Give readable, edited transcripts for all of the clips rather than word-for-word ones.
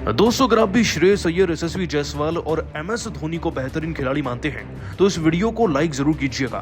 दोस्तों, अगर आप भी श्रेयस अय्यर, यशस्वी जायसवाल और एमएस धोनी को बेहतरीन खिलाड़ी मानते हैं तो इस वीडियो को लाइक जरूर कीजिएगा।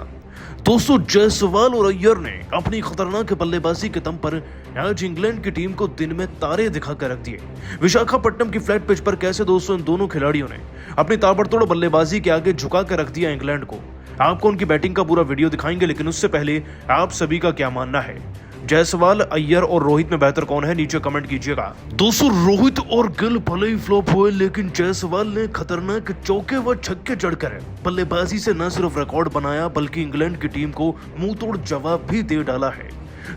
दोस्तों, जायसवाल और अय्यर ने अपनी खतरनाक बल्लेबाजी के दम पर आज इंग्लैंड की टीम को दिन में तारे दिखाकर रख दिए। विशाखापट्टनम की फ्लैट पिच पर कैसे दोस्तों इन दोनों खिलाड़ियों ने अपनी ताबड़तोड़ बल्लेबाजी के आगे झुका कर रख दिया इंग्लैंड को। आपको उनकी बैटिंग का पूरा वीडियो दिखाएंगे, लेकिन उससे पहले आप सभी का क्या मानना है, जायसवाल, अय्यर और रोहित में बेहतर कौन है, नीचे कमेंट कीजिएगा। दोस्तों, रोहित और गिल भले ही फ्लॉप हुए, लेकिन जायसवाल ने खतरनाक चौके व छक्के जड़कर बल्लेबाजी से न सिर्फ रिकॉर्ड बनाया बल्कि इंग्लैंड की टीम को मुंह तोड़ जवाब भी दे डाला है।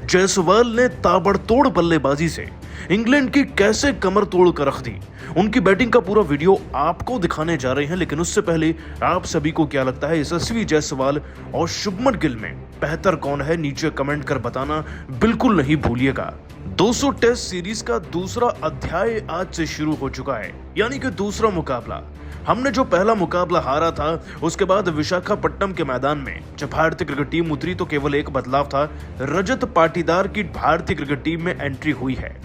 जायसवाल ने ताबड़तोड़ बल्लेबाजी से इंग्लैंड की कैसे कमर तोड़ कर रख दी, उनकी बैटिंग का पूरा वीडियो आपको दिखाने जा रहे हैं, लेकिन उससे पहले आप सभी को क्या लगता है, यशस्वी जायसवाल और शुभमन गिल में बेहतर कौन है, नीचे कमेंट कर बताना बिल्कुल नहीं भूलिएगा। 200 टेस्ट सीरीज का दूसरा अध्याय आज से शुरू हो चुका है, यानी कि दूसरा मुकाबला। हमने जो पहला मुकाबला हारा था, उसके बाद विशाखापट्टनम के मैदान में जब भारतीय क्रिकेट टीम उतरी तो केवल एक बदलाव था, रजत पाटीदार की भारतीय क्रिकेट टीम में एंट्री हुई है।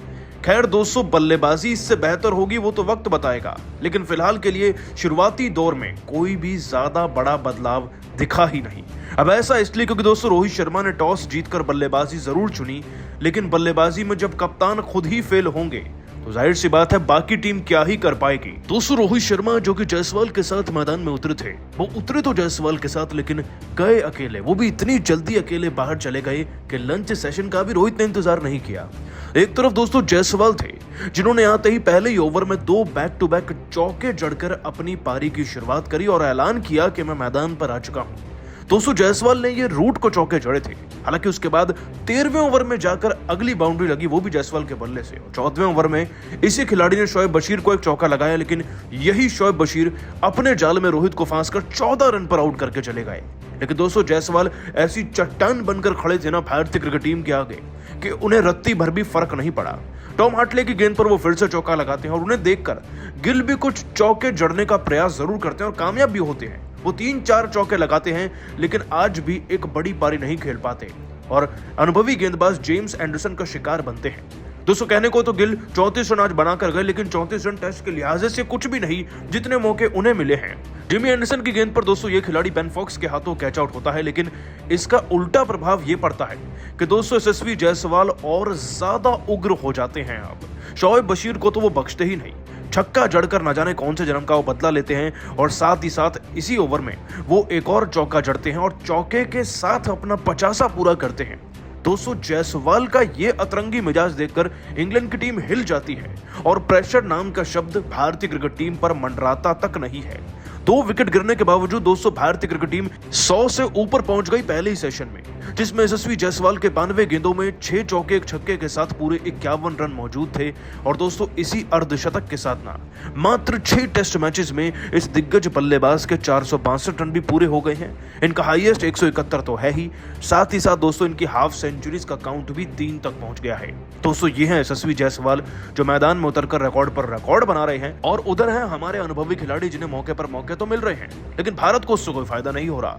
खैर दोस्तों, बल्लेबाजी इससे बेहतर होगी वो तो वक्त बताएगा, लेकिन फिलहाल के लिए शुरुआती दौर में कोई भी ज्यादा बड़ा बदलाव दिखा ही नहीं। अब ऐसा इसलिए क्योंकि दोस्तों रोहित शर्मा ने टॉस जीतकर बल्लेबाजी जरूर चुनी, लेकिन बल्लेबाजी में जब कप्तान खुद ही फेल होंगे तो जाहिर सी बात है बाकी टीम क्या ही कर पाएगी। दोस्तों, रोहित शर्मा जो कि जायसवाल के साथ मैदान में उतरे थे, वो उतरे तो जायसवाल के साथ, लेकिन गए अकेले, वो भी इतनी जल्दी अकेले बाहर चले गए कि लंच सेशन का भी रोहित ने इंतजार नहीं किया। एक तरफ दोस्तों जायसवाल थे जिन्होंने आते ही पहले ही ओवर में 2 बैक टू बैक चौके जड़कर अपनी पारी की शुरुआत करी और ऐलान किया कि मैं मैदान पर आ चुका हूं। दोस्तों, जायसवाल ने ये रूट को चौके जड़े थे, हालांकि उसके बाद 13वें ओवर में जाकर अगली बाउंड्री लगी, वो भी जायसवाल के बल्ले से। 14वें ओवर में इसी खिलाड़ी ने शोएब बशीर को एक चौका लगाया, लेकिन यही शोएब बशीर अपने जाल में रोहित को फांसकर 14 रन पर आउट करके चले गए। लेकिन दोस्तों, जायसवाल ऐसी चट्टान बनकर खड़े थे ना भारतीय क्रिकेट टीम के आगे कि उन्हें रत्ती भर भी फर्क नहीं पड़ा। टॉम हार्टले की गेंद पर वो फिर से चौका लगाते हैं और उन्हें देखकर गिल भी कुछ चौके जड़ने का प्रयास जरूर करते हैं और कामयाब भी होते हैं। वो 3-4 चौके लगाते हैं, लेकिन आज भी एक बड़ी पारी नहीं खेल पाते और अनुभवी गेंदबाज जेम्स एंडरसन का शिकार बनते हैं। दोस्तों, कहने को तो गिल 34 रन आज बनाकर गए, लेकिन 34 रन टेस्ट के लिहाजे से कुछ भी नहीं जितने मौके उन्हें मिले हैं। जिमी एंडरसन की गेंद पर दोस्तों ये खिलाड़ी बेन फॉक्स के हाथों कैच आउट होता है, लेकिन इसका उल्टा प्रभाव ये पड़ता है कि दोस्तों यशस्वी जायसवाल और ज्यादा उग्र हो जाते हैं। अब शोएब बशीर को तो वो बख्शते ही नहीं, छक्का जड़कर न जाने कौन से जन्म का वो बदला लेते हैं और साथ ही साथ इसी ओवर में वो एक और चौका जड़ते हैं और चौके के साथ अपना 50 पूरा करते हैं। दोस्तों, जायसवाल का ये अतरंगी मिजाज देखकर इंग्लैंड की टीम हिल जाती है और प्रेशर नाम का शब्द भारतीय क्रिकेट टीम पर मंडराता तक नहीं है। 2 विकेट गिरने के बावजूद दोस्तों भारतीय क्रिकेट टीम 100 से ऊपर पहुंच गई पहले ही सेशन में, जिसमें यशस्वी जायसवाल के 92 गेंदों में 6 चौके 1 छक्के के साथ पूरे 51 रन मौजूद थे। और दोस्तों इसी अर्धशतक के साथ ना मात्र 6 टेस्ट मैचेस में इस दिग्गज बल्लेबाज के 462 रन भी पूरे हो गए हैं। इनका हाईएस्ट 171 तो है ही, साथ ही साथ दोस्तों इनकी हाफ सेंचुरीज का काउंट भी 3 तक पहुंच गया है। दोस्तों, ये है यशस्वी जायसवाल जो मैदान में उतरकर रिकॉर्ड पर रिकॉर्ड बना रहे हैं, और उधर है हमारे अनुभवी खिलाड़ी जिन्हें मौके पर मौके तो मिल रहे हैं, लेकिन भारत को उससे कोई फायदा नहीं हो रहा।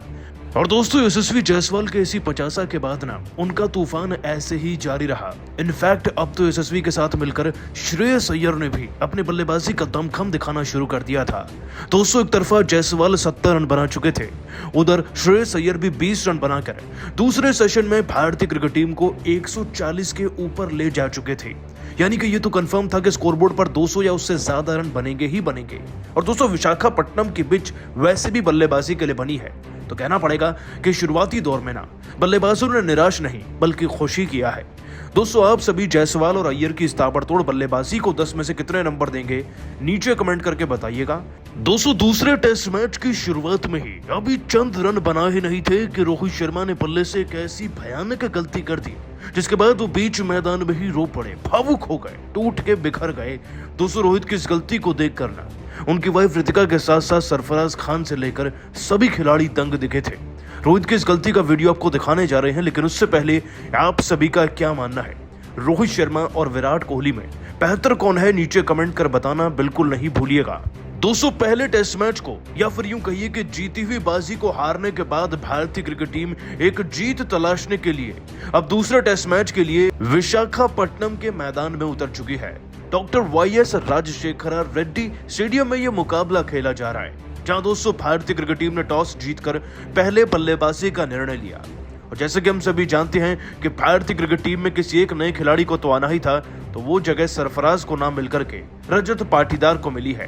और दोस्तों, यशस्वी जायसवाल के इसी 50 के बाद ना उनका तूफान ऐसे ही जारी रहा। इनफैक्ट अब तो यशस्वी के साथ मिलकर श्रेयस अय्यर ने भी अपनी बल्लेबाजी का दमखम दिखाना शुरू कर दिया था। दोस्तों, एक तरफा जायसवाल 70 रन बना चुके थे, उधर श्रेयस अय्यर भी 20 रन बनाकर दूसरे सेशन में भारतीय क्रिकेट टीम को 140 के ऊपर ले जा चुके थे। यानी कि ये तो कंफर्म था कि स्कोरबोर्ड पर 200 या उससे ज्यादा रन बनेंगे ही बनेंगे। और दोस्तों, विशाखापट्टनम की पिच वैसे भी बल्लेबाजी के लिए बनी है, तो कहना पड़ेगा कि शुरुआती दौर में ना बल्लेबाजों ने निराश नहीं बल्कि खुशी किया है। दोस्तों, आप सभी जायसवाल और अय्यर की इस ताबड़तोड़ बल्लेबाजी को 10 में से कितने नंबर देंगे, नीचे कमेंट करके बताइएगा। दोस्तों, दूसरे टेस्ट मैच की शुरुआत में ही अभी चंद रन बना ही नहीं थे कि रोहित शर्मा ने बल्ले से एक ऐसी भयानक गलती कर दी, जिसके बाद वो बीच मैदान में ही रो पड़े, भावुक हो गए, टूट के बिखर गए। दोस्तों, रोहित की इस गलती को देख कर ना उनकी वाइफ रितिका के साथ साथ सरफराज खान से लेकर सभी खिलाड़ी दंग दिखे थे। रोहित की इस गलती का वीडियो आपको दिखाने जा रहे हैं, लेकिन उससे पहले आप सभी का क्या मानना है, रोहित शर्मा और विराट कोहली में बेहतर कौन है, नीचे कमेंट कर बताना बिल्कुल नहीं भूलिएगा। दोस्तों, पहले टेस्ट मैच को या फिर यूं कहिए कि जीती हुई बाजी को हारने के बाद भारतीय क्रिकेट टीम एक जीत तलाशने के लिए अब दूसरे टेस्ट मैच के लिए विशाखापट्टनम के मैदान में उतर चुकी है। Doctor YS Rajasekhara Reddy stadium में यह मुकाबला खेला जा रहा है, जहां दोस्तों भारतीय क्रिकेट टीम ने टॉस जीतकर पहले बल्लेबाजी का निर्णय लिया। और जैसे कि हम सभी जानते हैं कि भारतीय क्रिकेट टीम में किसी एक नए खिलाड़ी को तो आना ही था, तो वो जगह सरफराज को ना मिलकर के रजत पाटीदार को मिली है।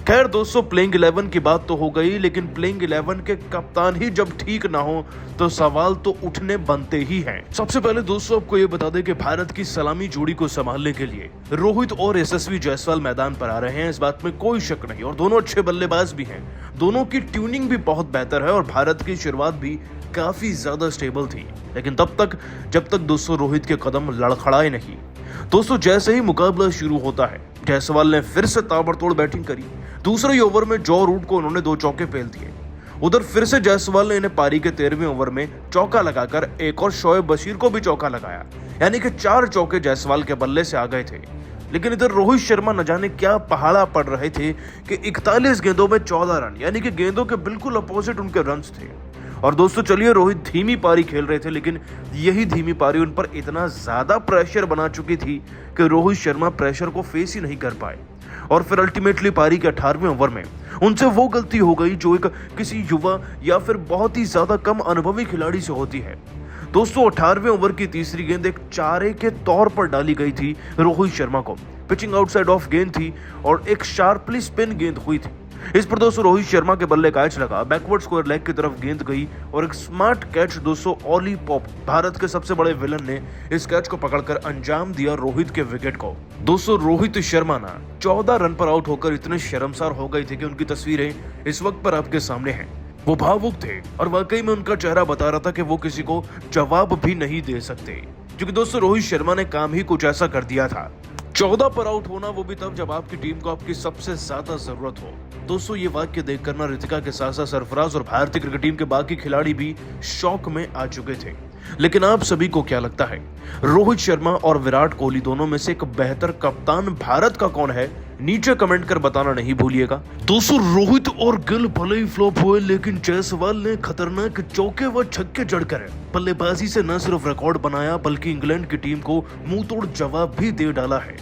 खैर दोस्तों, प्लेइंग 11 की बात तो हो गई, लेकिन प्लेइंग 11 के कप्तान ही जब ठीक ना हो तो सवाल तो उठने बनते ही हैं। सबसे पहले दोस्तों आपको ये बता दें कि भारत की सलामी जोड़ी को संभालने के लिए रोहित और यशस्वी जायसवाल मैदान पर आ रहे हैं, इस बात में कोई शक नहीं। और दोनों अच्छे बल्लेबाज भी हैं, दोनों की ट्यूनिंग भी बहुत बेहतर है और भारत की शुरुआत भी काफी ज्यादा स्टेबल थी, लेकिन तब तक जब तक दोस्तों रोहित के कदम लड़खड़ाए नहीं। दोस्तों जैसे ही मुकाबला शुरू होता है, जायसवाल ने फिर से ताबड़तोड़ बैटिंग करी। दूसरे ही ओवर में जॉ रूट को उन्होंने 2 चौके फेल दिए। उधर फिर से जायसवाल ने इन्हें पारी के 13वें ओवर में चौका लगाकर एक और शोएब बशीर को भी चौका लगाया, यानी कि 4 चौके जायसवाल के बल्ले से आ गए थे। लेकिन इधर रोहित शर्मा न जाने क्या पहाड़ा पड़ रहे थे कि 41 गेंदों में 14 रन, यानी कि गेंदों के बिल्कुल अपोजिट उनके रन्स थे। और दोस्तों चलिए, रोहित धीमी पारी खेल रहे थे, लेकिन यही धीमी पारी उन पर इतना ज्यादा प्रेशर बना चुकी थी कि रोहित शर्मा प्रेशर को फेस ही नहीं कर पाए। और फिर अल्टीमेटली पारी के 18वें ओवर में उनसे वो गलती हो गई जो एक किसी युवा या फिर बहुत ही ज्यादा कम अनुभवी खिलाड़ी से होती है। दोस्तों 18वें ओवर की तीसरी गेंद एक चारे के तौर पर डाली गई थी रोहित शर्मा को। पिचिंग आउटसाइड ऑफ गेंद थी और एक शार्पली स्पिन गेंद हुई थी। इस पर दोस्तों रोहित शर्मा के बल्ले कैच लगा, बैकवर्ड स्क्वायर लेग की तरफ गेंद गई और एक स्मार्ट कैच दोस्तों ऑली पॉप, भारत के सबसे बड़े विलन ने इस कैच को पकड़कर अंजाम दिया रोहित के विकेट को। दोस्तों रोहित शर्मा ना 14 रन पर आउट होकर इतने शर्मसार हो गए थे कि उनकी तस्वीरें इस वक्त पर आपके सामने हैं। वो भावुक थे और वाकई में उनका चेहरा बता रहा था कि वो किसी को जवाब भी नहीं दे सकते, क्योंकि दोस्तों रोहित शर्मा ने काम ही कुछ ऐसा कर दिया था। 14 पर आउट होना, वो भी तब जब आपकी टीम को आपकी सबसे ज्यादा जरूरत हो। दोस्तों ये वाक्य देखकर ना रितिका के साथ साथ सरफराज और भारतीय क्रिकेट टीम के बाकी खिलाड़ी भी शॉक में आ चुके थे। लेकिन आप सभी को क्या लगता है, रोहित शर्मा और विराट कोहली दोनों में से एक बेहतर कप्तान भारत का कौन है? नीचे कमेंट कर बताना नहीं भूलिएगा। दोस्तों रोहित और गिल भले ही फ्लॉप हुए, लेकिन जायसवाल ने खतरनाक चौके व छक्के जड़कर बल्लेबाजी से न सिर्फ रिकॉर्ड बनाया बल्कि इंग्लैंड की टीम को मुंह तोड़ जवाब भी दे डाला है।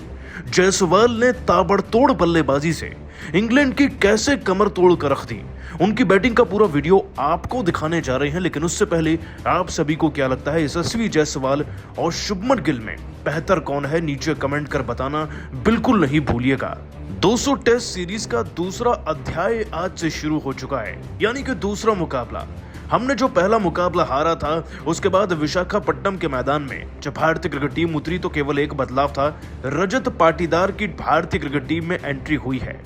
जायसवाल ने ताबड़तोड़ बल्लेबाजी से इंग्लैंड की कैसे कमर तोड़ कर रख दी। उनकी बैटिंग का पूरा वीडियो आपको दिखाने जा रहे हैं, लेकिन उससे पहले आप सभी को क्या लगता है यशस्वी जायसवाल और शुभमन गिल में बेहतर कौन है? नीचे कमेंट कर बताना बिल्कुल नहीं भूलिएगा। 200 टेस्ट सीरीज का दूसरा अध्याय आज से शुरू हो चुका है, यानी कि दूसरा मुकाबला। हमने जो पहला मुकाबला हारा था, उसके बाद विशाखापट्टनम के मैदान में जब भारतीय क्रिकेट टीम उतरी तो केवल एक बदलाव था, रजत पाटीदार की भारतीय क्रिकेट टीम में एंट्री हुई है।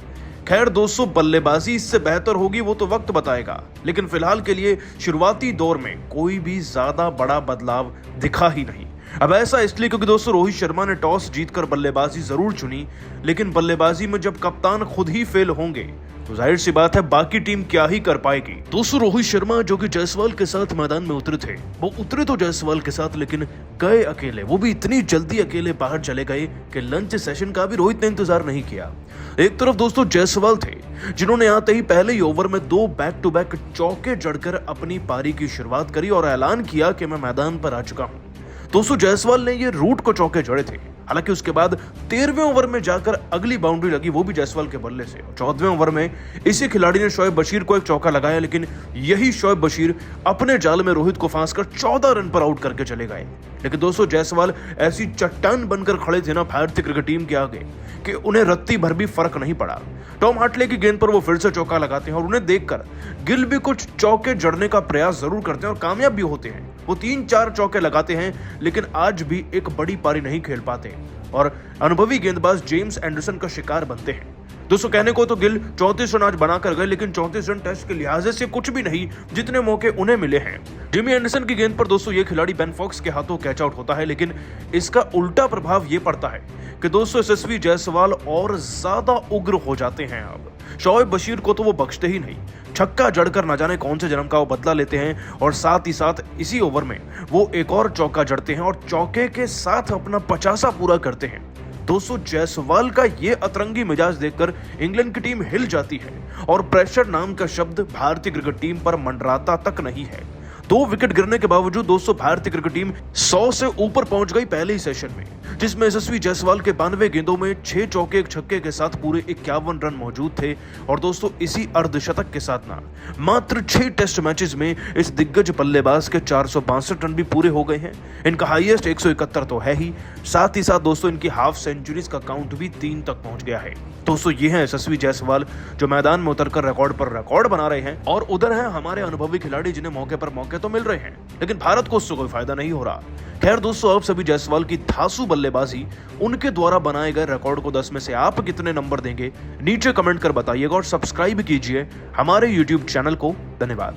खैर दोस्तों, बल्लेबाजी इससे बेहतर होगी वो तो वक्त बताएगा, लेकिन फिलहाल के लिए शुरुआती दौर में कोई भी ज्यादा बड़ा बदलाव दिखा ही नहीं। अब ऐसा इसलिए क्योंकि दोस्तों रोहित शर्मा ने टॉस जीतकर बल्लेबाजी जरूर चुनी, लेकिन बल्लेबाजी में जब कप्तान खुद ही फेल होंगे तो जाहिर सी बात है बाकी टीम क्या ही कर पाएगी। दोस्तों रोहित शर्मा जो कि जायसवाल के साथ मैदान में उतरे थे, वो उतरे तो जायसवाल के साथ, लेकिन गए अकेले, वो भी इतनी जल्दी अकेले बाहर चले गए कि लंच सेशन का भी रोहित ने इंतजार नहीं किया। एक तरफ दोस्तों जायसवाल थे जिन्होंने आते ही पहले ही ओवर में 2 बैक टू बैक चौके जड़कर अपनी पारी की शुरुआत करी और ऐलान किया कि मैं मैदान पर आ चुका हूं। दोस्तों जायसवाल ने ये रूट को चौके जड़े थे, हालांकि उसके बाद 13वें ओवर में जाकर अगली बाउंड्री लगी, वो भी जायसवाल के बल्ले से। 14वें ओवर में इसी खिलाड़ी ने शोएब बशीर को एक चौका लगाया, लेकिन यही शोएब बशीर अपने जाल में रोहित को फांसकर 14 रन पर आउट करके चले गए। लेकिन दोस्तों जायसवाल ऐसी चट्टान बनकर खड़े थे ना भारतीय क्रिकेट टीम के आगे कि उन्हें रत्ती भर भी फर्क नहीं पड़ा। टॉम हार्टले की गेंद पर वो फिर से चौका लगाते हैं और उन्हें देखकर गिल भी कुछ चौके जड़ने का प्रयास जरूर करते हैं और कामयाब भी होते हैं। वो 3-4 चौके लगाते हैं, लेकिन आज भी एक बड़ी पारी नहीं खेल पाते और अनुभवी गेंदबाज जेम्स एंडरसन का शिकार बनते हैं। दोस्तों कहने को तो गिल 34 रन आज बनाकर गए, लेकिन 34 रन टेस्ट के लिहाजे से कुछ भी नहीं जितने मौके उन्हें मिले हैं। जिमी एंडरसन की गेंद पर दोस्तों ये खिलाड़ी बेन फॉक्स के हाथों कैच आउट होता है, लेकिन इसका उल्टा प्रभाव ये पड़ता है कि दोस्तों यशस्वी जायसवाल और ज्यादा उग्र हो जाते हैं। अब शोएब बशीर को तो वो बख्शते ही नहीं, छक्का जड़कर न जाने कौन से जन्म का वो बदला लेते हैं और साथ ही साथ इसी ओवर में वो एक और चौका जड़ते हैं और चौके के साथ अपना 50 पूरा करते हैं। दोस्तों जायसवाल का ये अतरंगी मिजाज देखकर इंग्लैंड की टीम हिल जाती है और प्रेशर नाम का शब्द भारतीय क्रिकेट टीम पर मंडराता तक नहीं है। 2 विकेट गिरने के बावजूद दोस्तों भारतीय क्रिकेट टीम 100 से ऊपर पहुंच गई पहले ही सेशन में, जिसमें यशस्वी जायसवाल के 92 गेंदों में 6 चौके 1 छक्के के साथ पूरे 51 रन मौजूद थे। और दोस्तों इसी अर्धशतक के साथ ना मात्र 6 टेस्ट मैचेस में इस दिग्गज बल्लेबाज के 462 रन भी पूरे हो गए हैं। इनका हाईएस्ट 171 तो है ही, साथ ही साथ दोस्तों इनकी हाफ सेंचुरीज का काउंट भी 3 तक पहुंच गया है। दोस्तों ये हैं यशस्वी जायसवाल जो मैदान में उतरकर रिकॉर्ड पर रिकॉर्ड बना रहे हैं, और उधर हैं हमारे अनुभवी खिलाड़ी जिन्हें मौके पर मौके तो मिल रहे हैं, लेकिन भारत को उससे कोई फायदा नहीं हो रहा। खैर दोस्तों, अब सभी जायसवाल की धांसू बल्लेबाजी, उनके द्वारा बनाए गए रिकॉर्ड को 10 में से आप कितने नंबर देंगे, नीचे कमेंट कर बताइएगा और सब्सक्राइब कीजिए हमारे YouTube चैनल को। धन्यवाद।